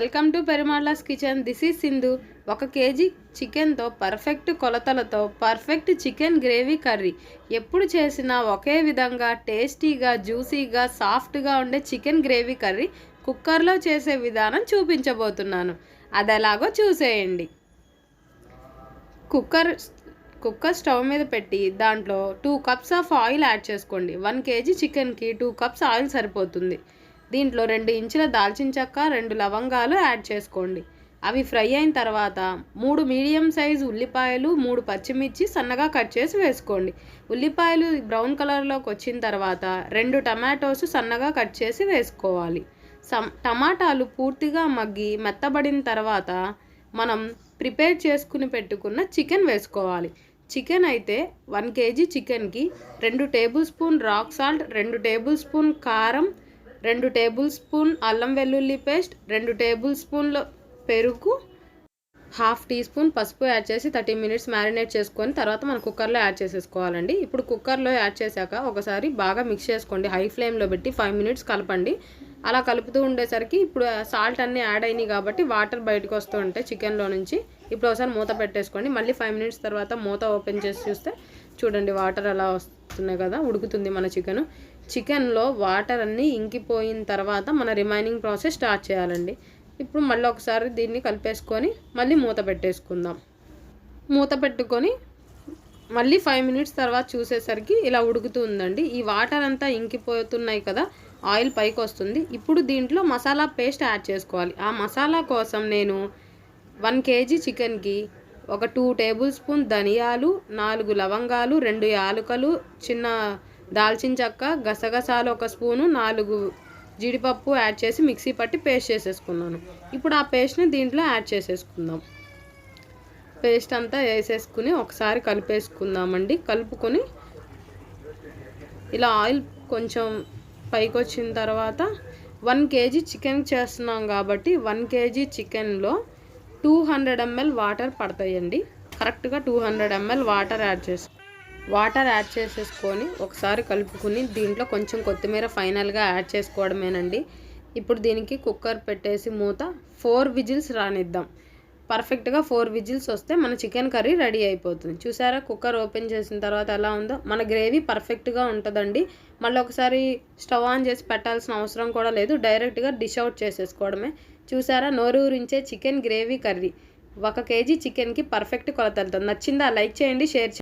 Welcome to Perumalas kitchen. This is Sindhu. 1 KG చికెన్తో perfect కొలతలతో perfect chicken gravy curry. ఎప్పుడు చేసినా ఒకే విధంగా టేస్టీగా జ్యూసీగా సాఫ్ట్గా ఉండే చికెన్ గ్రేవీ కర్రీ కుక్కర్లో చేసే విధానం చూపించబోతున్నాను. అది ఎలాగో చూసేయండి. కుక్కర్ స్టవ్ మీద పెట్టి దాంట్లో 2 కప్స్ ఆఫ్ ఆయిల్ యాడ్ చేసుకోండి. 1 కేజీ చికెన్కి 2 కప్స్ ఆయిల్ సరిపోతుంది. దీంట్లో 2 ఇంచుల దాల్చిన చెక్క, 2 లవంగాలు యాడ్ చేసుకోండి. అవి ఫ్రై అయిన తర్వాత 3 మీడియం సైజు ఉల్లిపాయలు, 3 పచ్చిమిర్చి సన్నగా కట్ చేసి వేసుకోండి. ఉల్లిపాయలు బ్రౌన్ కలర్లోకి వచ్చిన తర్వాత 2 టమాటోస్ సన్నగా కట్ చేసి వేసుకోవాలి. టమాటాలు పూర్తిగా మగ్గి మెత్తబడిన తర్వాత మనం ప్రిపేర్ చేసుకుని పెట్టుకున్న చికెన్ వేసుకోవాలి. చికెన్ అయితే 1 కేజీ చికెన్కి 2 table spoon rock salt, 2 table spoon కారం, 2 టేబుల్ స్పూన్ అల్లం వెల్లుల్లి పేస్ట్, 2 టేబుల్ స్పూన్ల పెరుగు, 1/2 టీ స్పూన్ పసుపు యాడ్ చేసి 30 మినిట్స్ మ్యారినేట్ చేసుకొని తర్వాత మనం కుక్కర్లో యాడ్ చేసేసుకోవాలండి. ఇప్పుడు కుక్కర్లో యాడ్ చేశాక ఒకసారి బాగా మిక్స్ చేసుకోండి. హై ఫ్లేమ్లో పెట్టి 5 మినిట్స్ కలపండి. అలా కలుపుతూ ఉండేసరికి ఇప్పుడు సాల్ట్ అన్నీ యాడ్ అయినాయి కాబట్టి వాటర్ బయటకు వస్తూ ఉంటాయి చికెన్లో నుంచి. ఇప్పుడు ఒకసారి మూత పెట్టేసుకోండి. మళ్ళీ 5 మినిట్స్ తర్వాత మూత ఓపెన్ చేసి చూస్తే చూడండి వాటర్ అలా వస్తున్నాయి కదా, ఉడుకుతుంది మన చికెన్లో వాటర్ అన్నీ ఇంకిపోయిన తర్వాత మన రిమైనింగ్ ప్రాసెస్ స్టార్ట్ చేయాలండి. ఇప్పుడు మళ్ళీ ఒకసారి దీన్ని కలిపేసుకొని మళ్ళీ మూత పెట్టేసుకుందాం. మూత పెట్టుకొని మళ్ళీ 5 మినిట్స్ తర్వాత చూసేసరికి ఇలా ఉడుకుతుందండి. ఈ వాటర్ అంతా ఇంకిపోతున్నాయి కదా, ఆయిల్ పైకి వస్తుంది. ఇప్పుడు దీంట్లో మసాలా పేస్ట్ యాడ్ చేసుకోవాలి. ఆ మసాలా కోసం నేను 1 కేజీ చికెన్కి ఒక 2 టేబుల్ స్పూన్ ధనియాలు, 4 లవంగాలు, 2 యాలకులు, చిన్న దాల్చిన చెక్క, గసగసాలు 1 స్పూను, 4 జీడిపప్పు యాడ్ చేసి మిక్సీ పట్టి పేస్ట్ చేసేసుకున్నాను. ఇప్పుడు ఆ పేస్ట్ని దీంట్లో యాడ్ చేసేసుకుందాం. పేస్ట్ అంతా వేసేసుకుని ఒకసారి కలిపేసుకుందామండి. కలుపుకొని ఇలా ఆయిల్ కొంచెం పైకి వచ్చిన తర్వాత 1 కేజీ చికెన్ చేస్తున్నాం కాబట్టి 1 కేజీ చికెన్లో 200 ml వాటర్ పడతాయండి. కరెక్ట్గా 200 ml వాటర్ యాడ్ చేసేసుకొని ఒకసారి కలుపుకుని దీంట్లో కొంచెం కొత్తిమీర ఫైనల్గా యాడ్ చేసుకోవడమేనండి. ఇప్పుడు దీనికి కుక్కర్ పెట్టేసి మూత 4 విజిల్స్ రానిద్దాం. పర్ఫెక్ట్గా 4 విజిల్స్ వస్తే మన చికెన్ కర్రీ రెడీ అయిపోతుంది. చూసారా కుక్కర్ ఓపెన్ చేసిన తర్వాత ఎలా ఉందో. మన గ్రేవీ పర్ఫెక్ట్గా ఉంటుందండి. మళ్ళీ ఒకసారి స్టవ్ ఆన్ చేసి పెట్టాల్సిన అవసరం కూడా లేదు. డైరెక్ట్గా డిష్ అవుట్ చేసేసుకోవడమే. చూసారా నోరూరించే చికెన్ గ్రేవీ కర్రీ 1 కేజీ చికెన్కి పర్ఫెక్ట్ కొలతలతో. నచ్చిందా? లైక్ చేయండి, షేర్ చేయండి.